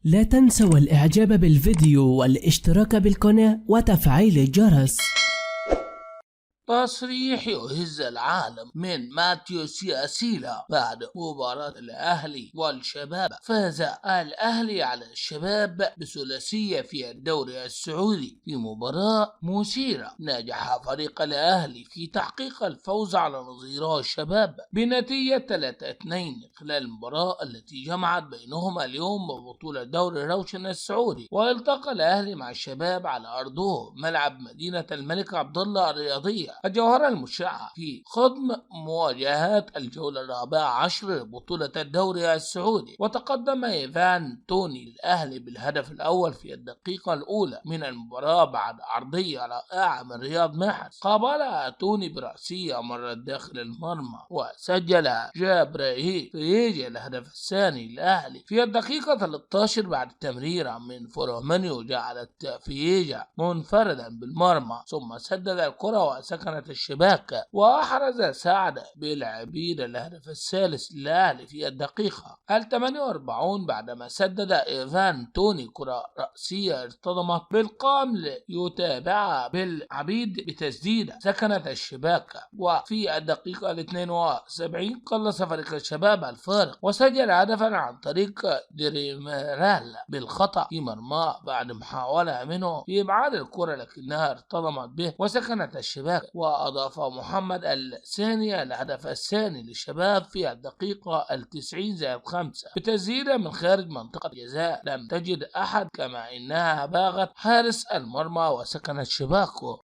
لا تنسوا الإعجاب بالفيديو والاشتراك بالقناة وتفعيل الجرس. تصريح يهز العالم من ماتيو سياسيلا بعد مباراة الأهلي والشباب. فاز الأهلي على الشباب بثلاثية في الدوري السعودي في مباراة مثيرة. نجح فريق الأهلي في تحقيق الفوز على نظيره الشباب بنتيجة 3-2 خلال المباراة التي جمعت بينهما اليوم ببطولة دوري روشن السعودي. والتقى الأهلي مع الشباب على أرضه ملعب مدينة الملك عبدالله الرياضية الجوهرة المشعة في خضم مواجهات الجولة 14 لبطولة الدوري السعودي. وتقدم إيفان توني الأهلي بالهدف الأول في الدقيقة الأولى من المباراة بعد عرضية رائعة من رياض محرز قابلها توني برأسية مرت داخل المرمى، وسجل جابراهيم فييجا الهدف الثاني للأهلي في الدقيقة 13 بعد تمريرة من فورمانيو جعلت فييجا منفردا بالمرمى، ثم سدد الكرة وسكن الشباك وأحرز سعد بالعبيد الهدف الثالث للأهلي في الدقيقة 48 بعدما سدد إيفان توني كرة رأسية ارتطمت بالقام ليتابعها بالعبيد بتسديدة سكنت الشباك. وفي الدقيقة 72 قلص فريق الشباب الفارق وسجل هدفا عن طريق دريميرال بالخطأ في مرماه بعد محاولة منه في إبعاد الكرة لكنها ارتطمت به وسكنت الشباك. وأضاف محمد الثاني الهدف الثاني للشباب في الدقيقة 90+5 بتسديدة من خارج منطقة الجزاء لم تجد أحد، كما إنها باغت حارس المرمى وسكنت شباكه.